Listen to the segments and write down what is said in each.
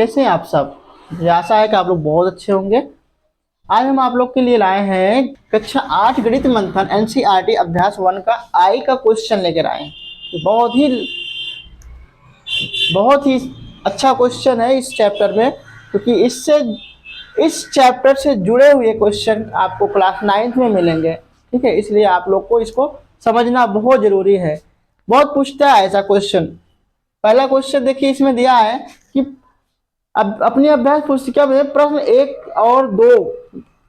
कैसे हैं आप सब? मुझे आशा है कि आप लोग बहुत अच्छे होंगे। आज हम आप लोग के लिए लाए हैं कक्षा 8 गणित मंथन एनसीईआरटी अभ्यास 1 का आई का क्वेश्चन लेकर आए हैं। बहुत ही अच्छा क्वेश्चन है इस चैप्टर में, क्योंकि इस चैप्टर से जुड़े हुए क्वेश्चन आपको क्लास 9th में मिलेंगे। ठीक है, इसलिए आप लोग को इसको समझना बहुत जरूरी है। बहुत पूछता है ऐसा क्वेश्चन। पहला क्वेश्चन देखिए, इसमें दिया है कि अब अपनी अभ्यास पुस्तिका में प्रश्न 1 और 2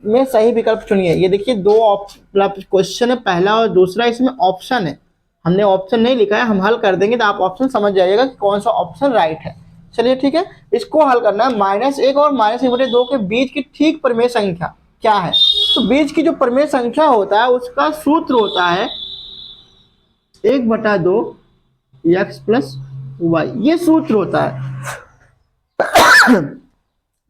में सही विकल्प चुनिए। ये देखिए दो क्वेश्चन है, पहला और दूसरा, इसमें ऑप्शन है। हमने ऑप्शन नहीं लिखा है, हम हल कर देंगे तो आप ऑप्शन समझ जाइएगा कि कौन सा ऑप्शन राइट है। चलिए ठीक है, इसको हल करना है। -1 और -1/2 के बीच की ठीक परिमेय संख्या क्या है? तो बीच की जो परिमेय संख्या होता है उसका सूत्र होता है 1/2 x + y, ये सूत्र होता है।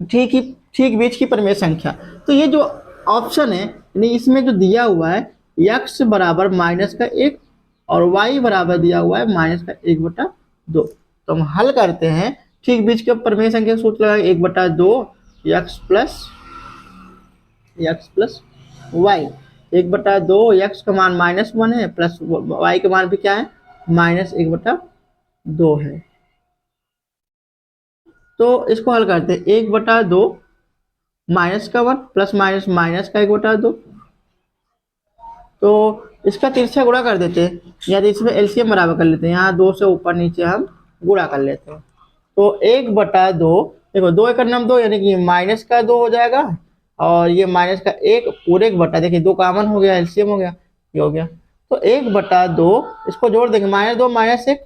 ठीक बीच की परिमेय संख्या। तो ये जो ऑप्शन है, यानी इसमें जो दिया हुआ है x बराबर -1 और y बराबर दिया हुआ है -1/2। तो हम हल करते हैं। ठीक बीच के परिमेय संख्या का सूत्र लगाएंगे 1/2 x + y। 1/2 x का मान -1 है, प्लस y का मान भी क्या है, -1/2 है। तो इसको हल करते हैं 1/2 माइनस का 1 प्लस माइनस का 1/2। तो इसका तिरछा गुणा कर देते हैं, या तो इसमें एलसीएम बराबर कर लेते हैं। यहाँ 2 से ऊपर नीचे हम गुणा कर लेते हैं। तो 1/2, देखो 2 × 2 यानी कि -2 हो जाएगा, और ये -1 पूरे 1/, देखिए 2 कॉमन हो गया, एलसीएम हो गया, ये हो गया। तो 1/2 इसको जोड़ देंगे, -2 -1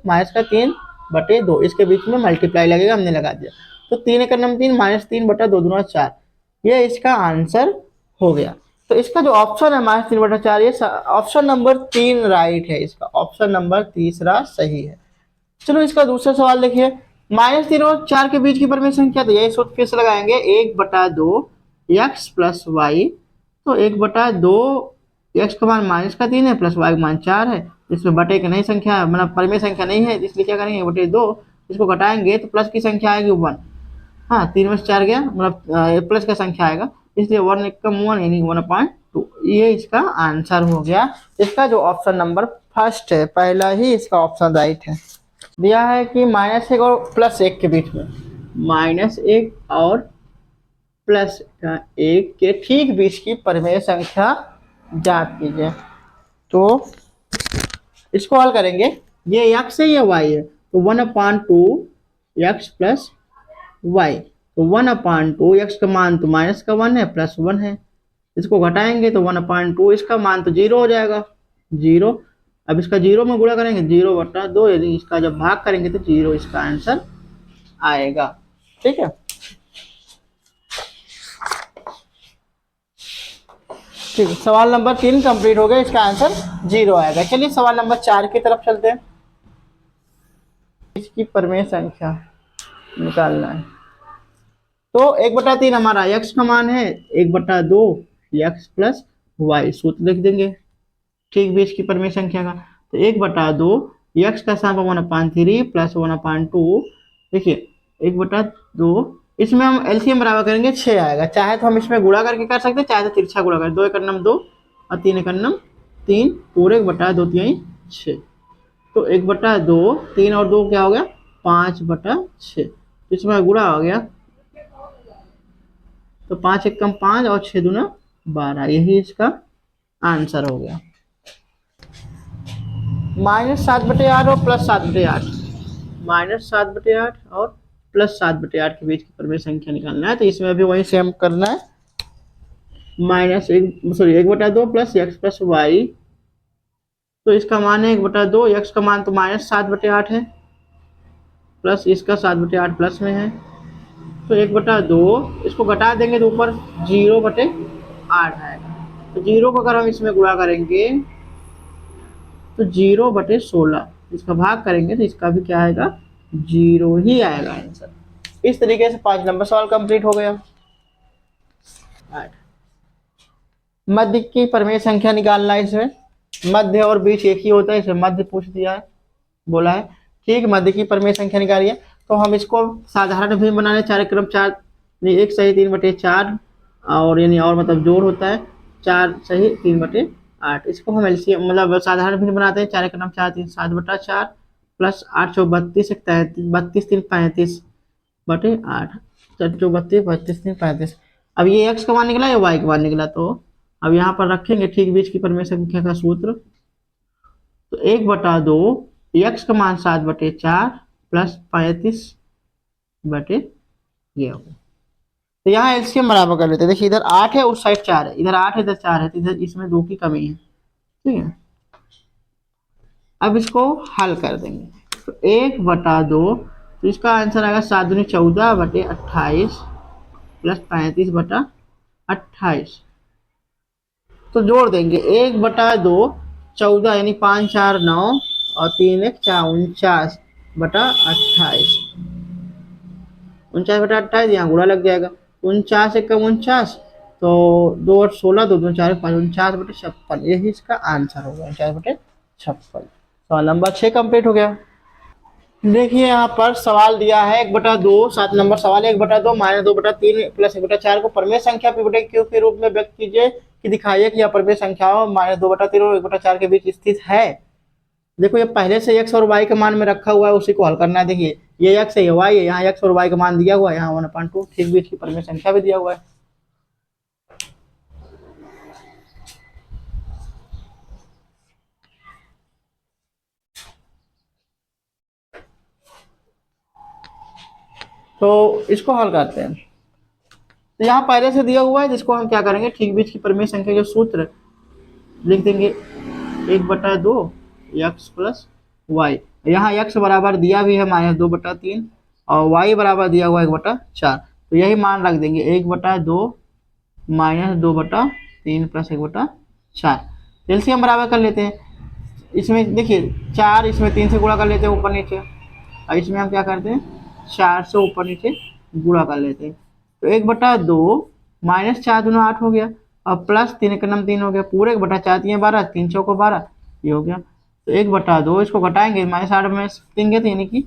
-3/2, इसके बीच में मल्टीप्लाई लगेगा, हमने लगा दिया। तो 3 × 3 -3/2 दूना 4, ये इसका आंसर हो गया। तो इसका जो ऑप्शन है -3/4, ये ऑप्शन नंबर 3 राइट है। इसका ऑप्शन नंबर तीसरा सही है। चलो इसका दूसरा सवाल देखिए, -3 और 4 के बीच की परिमेय संख्या। तो यही सूत्र फिर से लगाएंगे 1/2 x + y। तो 1/2 x का मान -3 है, प्लस y का मान 4 है। इसमें बटे की नहीं संख्या, मतलब परिमेय संख्या नहीं है, इसलिए क्या करेंगे 1/2, इसको घटाएंगे तो प्लस की संख्या आएगी 1। हाँ, 3 में से 4 गया, मतलब प्लस का संख्या आएगा, इसलिए 1 × 1 यानी 1/2। ये इसका आंसर हो गया। इसका जो ऑप्शन नंबर फर्स्ट है, पहला ही इसका ऑप्शन राइट है। दिया है कि -1 और +1 के बीच में, -1 और +1 के ठीक बीच की परिमेय संख्या ज्ञात कीजिए। तो इसको हल करेंगे, ये x है, ये y है, तो 1/2 x + y। तो 1/2 x का मान तो -1 है, +1 है, इसको घटाएंगे तो 1/2, इसका मान तो 0 हो जाएगा, 0। अब इसका 0 में गुणा करेंगे 0/2, यदि इसका जब भाग करेंगे तो 0 इसका आंसर आएगा। ठीक है, ठीक है, सवाल नंबर 3 कंप्लीट हो गया, इसका आंसर 0 आएगा। चलिए सवाल नंबर 4 की तरफ चलते हैं। इसकी परिमेय संख्या निकालना है। तो 1/3 हमारा x का मान है, 1/2 x + y, सूत्र लिख देंगे ठीक बीच की परिमेय संख्या का। तो 1/2 x का स्थान पर 1/3 प्लस 1/2, देखिए 1/2, इसमें हम एलसीएम बराबर करेंगे 6 आएगा। चाहे तो हम इसमें गुणा करके कर सकते हैं, चाहे तो तिरछा गुणा करें। 2 × 2 और 3 × 3, पूरे 1/2 3 6। तो 1/2, 3 और 2 क्या हो गया, 5/6। इसमें गुणा हो गया, तो 5 × 5 और 6 दूना 12, यही इसका आंसर हो गया। -7/8 और +7/8, -7/8 और +7/8 के बीच की परिमेय संख्या निकालना है। तो इसमें भी वही सेम करना है, 1/2 प्लस x + y। तो इसका मान है 1/2, x का मान तो -7/8 है, प्लस इसका 7/8 प्लस में है। तो 1/2, इसको घटा देंगे तो ऊपर 0/8 आएगा। तो 0 को अगर हम इसमें गुणा करेंगे तो 0/16, इसका भाग करेंगे तो इसका भी क्या आएगा, 0 ही आएगा आंसर। इस तरीके से 5 नंबर सवाल कंप्लीट हो गया। मध्य की परिमेय संख्या निकालना है। इसमें मध्य और बीच एक ही होता है, इसमें मध्य पूछ दिया है, बोला है। ठीक, मध्य की परिमेय संख्या निकालिए। तो हम इसको साधारण भी बनाने 4 क्रम 4 यानी 1 सही 3/4 और यानी और मतलब जोड़ होता है 4 सही 3/8। इसको हम एलसीएम मतलब साधारण भी बनाते हैं 4 क्रम 4 3 7/4 प्लस 8 चौ 32 33 32 3 35/8 4 चौ 32 32 3 35। अब ये x का मान निकला या y का मान निकला, तो अब यहाँ पर रखेंगे ठीक बीच की परिमेय संख्या का सूत्र। तो 1/2 x का मान 7/4 प्लस 35 ये हो। तो यहाँ एलसीएम बराबर कर लेते हैं। देखिए इधर 8 है उस साइड 4 है, इधर 8 है इधर 4 है, तो इधर इसमें 2 की कमी है। ठीक है, अब इसको हल कर देंगे। तो 1/2, तो इसका आंसर आएगा 7 दूनी 14/28 प्लस 35/28। तो जोड़ देंगे 1/2 14 यानी 5 4 9 और 3 1 4 49/28। 49/28 यहाँ गुणा लग जाएगा। 49 एक 49, तो 2 और 16 2 2 4 5 49/56। यही इसका आंसर होगा 49/56। सवाल नंबर 6 कंप्लीट हो गया। देखिए यहाँ पर सवाल दिया है 1/2 7 नंबर सवाल है 1/2 -2/3 प्लस 1/4 को परिमेय संख्या P/Q के रूप में व्यक्त कीजिए कि दिखाइए कि यह परिमेय संख्याओं -2/3 और 1/4 के बीच स्थित है। देखो ये पहले से x और y के मान में रखा हुआ है, उसी को हल करना है। देखिए ये x है ये y है, यहाँ x और y का मान दिया हुआ है, यहाँ 1/2 ठीक बीच की परिमेय संख्या भी दिया हुआ है। तो इसको हल करते हैं। तो यहाँ पहले से दिया हुआ है, जिसको हम क्या करेंगे ठीक बीच की परिमेय संख्या के सूत्र लिख देंगे 1/2 x प्लस वाई। यहाँ x बराबर दिया भी है -2/3 और y बराबर दिया हुआ है 1/4। तो यही मान रख देंगे 1/2 -2/3 प्लस 1/4। एलसीएम बराबर कर लेते हैं। इसमें देखिए 4 इसमें 3 से गुणा कर लेते हैं ऊपर नीचे, और इसमें हम क्या करते हैं 4 से ऊपर नीचे गुणा कर लेते हैं। तो 1/2 -4 दूना 8 हो गया और प्लस 3 एक नम 3 हो गया, पूरे 1/4 3 12 3 चौको 12 ये हो गया। तो 1/2 इसको घटाएंगे -8 में 3 गए, तो यानी कि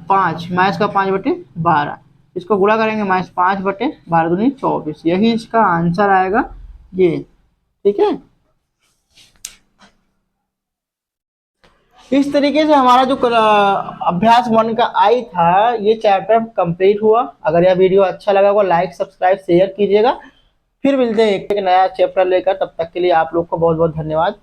5 माइनस का 5/12। इसको गुणा करेंगे -5/12 दूनी 24। यही इसका आंसर आएगा ये। ठीक है, इस तरीके से हमारा जो अभ्यास 1 का आई था ये चैप्टर कंप्लीट हुआ। अगर यह वीडियो अच्छा लगा हो लाइक सब्सक्राइब शेयर कीजिएगा। फिर मिलते हैं एक नया चैप्टर लेकर, तब तक के लिए आप लोग को बहुत बहुत धन्यवाद।